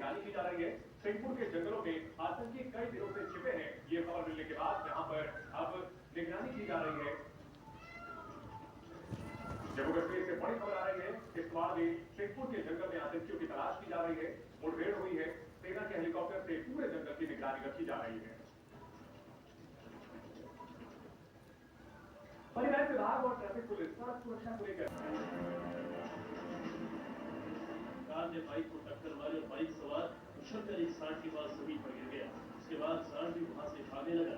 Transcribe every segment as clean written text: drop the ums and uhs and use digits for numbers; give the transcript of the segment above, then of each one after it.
निगरानी की जा रही है। सिंहपुर के जंगलों में आतंकी कई दिनों से छिपे हैं। ये खबर मिलने के बाद यहां पर अब निगरानी की जा रही है। जम्मू कश्मीर से बड़ी खबर आ रही है। किश्तवाड़ में सिंहपुर के जंगल में आतंकियों की तलाश की जा रही है। मुठभेड़ हुई है। सेना के हेलीकॉप्टर से पूरे जंगल की निगरानी रखी जा रही है। परिवहन विभाग और ट्रैफिक पुलिस सड़क सुरक्षा को लेकर कार ने बाइक को टक्कर मारी और बाइक सवार उछलकर एक सांड के पास जमीन पर गिर गया। उसके बाद सांड भी वहां से भागने लगा।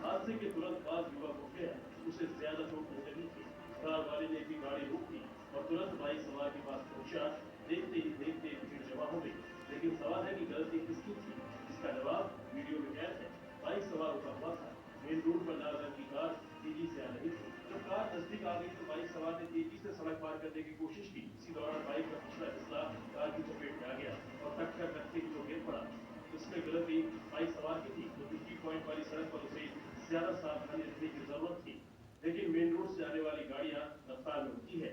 हादसे के तुरंत बाद युवक उठ गया। उसे ज्यादा चोट नहीं लगी थी। कार वाले ने भी गाड़ी रोक दी और तुरंत बाइक सवार के पास पहुंचा। देखते ही देखते भीड़ जमा हो गई। लेकिन सवाल है कि गलती किसकी थी? इसका जवाब वीडियो में कैद है। बाइक सवार रुका हुआ था। मेन रोड पर लाल रंग की कार तेजी से आ रही थी। जब कार नजदीक आ गई तो बाइक सवार ने तेजी से सड़क पार करने की कोशिश की। इसी दौरान बाइक का पिछला हिस्सा कार की चपेट में आ गया और टक्कर लगते ही वो गिर पड़ा। इसमें गलती बाइक सवार की थी, क्योंकि टी पॉइंट वाली सड़क पर उसे ज्यादा सावधानी रखने की जरूरत थी। लेकिन मेन रोड से आने वाली गाड़ियां रफ्तार में होती है।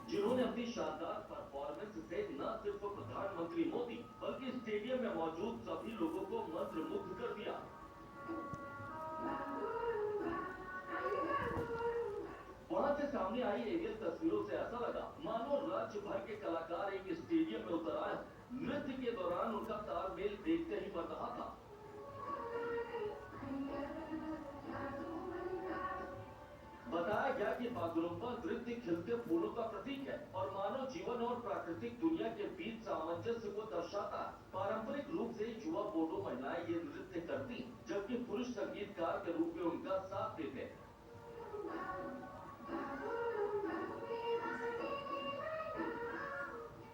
जिन्होंने अपनी शानदार परफॉर्मेंस से न सिर्फ प्रधानमंत्री मोदी बल्कि स्टेडियम में मौजूद सभी लोगों को मंत्रमुग्ध कर दिया। वहां से सामने आई एरियल तस्वीरों से ऐसा लगा मानो राज्य भर के कलाकार एक स्टेडियम में उतर आए। नृत्य के दौरान उनका तालमेल देखते ही बन रहा था। बताया गया कि बागुरुम्बा नृत्य खिलते फूलों का प्रतीक है और मानव जीवन और प्राकृतिक दुनिया के बीच सामंजस्य को दर्शाता है। पारंपरिक रूप से युवा बोडो महिलाएं ये नृत्य करती, जबकि पुरुष संगीतकार के रूप में उनका साथ देते।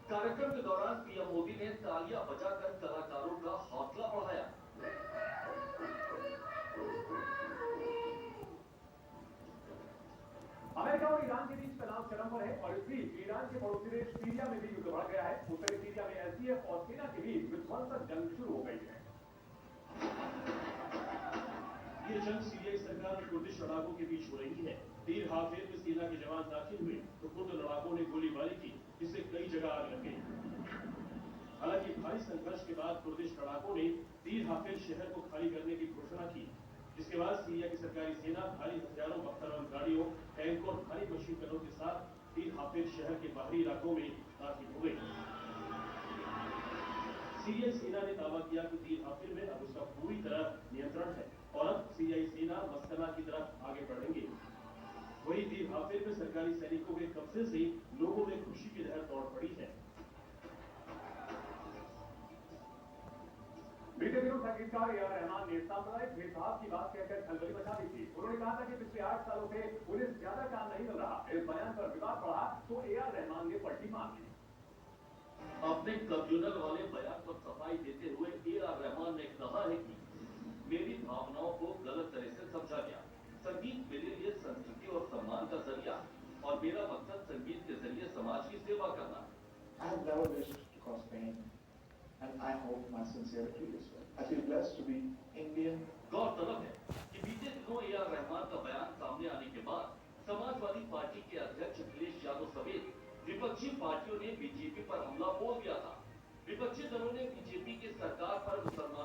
कार्यक्रम के दौरान पीएम मोदी ने तालियां बजाकर कलाकारों का हौसला बढ़ाया। अमेरिका और ईरान के बीच तनाव चरम पर है और इस बीच ईरान के पड़ोसी देश सीरिया में भी युद्ध बढ़ गया है। उत्तरी सीरिया में एसडीएफ और सेना के बीच विध्वंसक जंग शुरू हो गई है। ये जंग सीरियाई सरकार और कुर्दिश लड़ाकों के बीच हो रही है। तीर हाफिर में सेना के जवान दाखिल हुए तो कुर्द लड़ाकों ने गोलीबारी की, जिससे कई जगह आग लग गई। हालांकि भारी संघर्ष के बाद कुर्दिश लड़ाकों ने तीर हाफिर शहर को खाली करने की घोषणा की, जिसके बाद सीरिया की सरकारी सेना भारी हथियारों, बख्तरबंद गाड़ियों, टैंक और भारी मशीन गनों के साथ तीर हाफिर शहर के बाहरी इलाकों में दाखिल हो गई। सीरियाई सेना ने दावा किया कि तीर हाफिर में अब उसका पूरी तरह नियंत्रण है और अब सीरियाई सेना मस्कना की तरफ आगे बढ़ेंगे। वहीं तीर हाफिर में सरकारी सैनिकों के कब्जे से लोगों में खुशी की लहर दौड़ पड़ी है। बीते दिनों संगीतकार ए आर रहमान ने सांप्रदायिक भेदभाव की बात कहकर खलबली मचा दी थी। उन्होंने कहा था कि पिछले 8 सालों से उन्हें ज्यादा काम नहीं मिल रहा। इस बयान पर विवाद बढ़ा तो ए आर रहमान ने पलटी मार दी। अपने कम्युनल वाले बयान पर सफाई देते हुए ए आर रहमान ने कहा है कि मेरी भावनाओं को गलत तरह से समझा गया। संगीत मेरे लिए संस्कृति और सम्मान का जरिया और मेरा मकसद संगीत के जरिए समाज की सेवा करना। I have never wished to cause pain, and I hope my sincerity is well. I feel blessed to be Indian. गौरतलब है कि बीते दिनों ए आर रहमान का बयान सामने आने के बाद समाजवादी पार्टी के अध्यक्ष अखिलेश यादव समेत विपक्षी पार्टियों ने बीजेपी पर हमला बोल दिया था। विपक्षी दलों ने बीजेपी की सरकार पर मुसलमान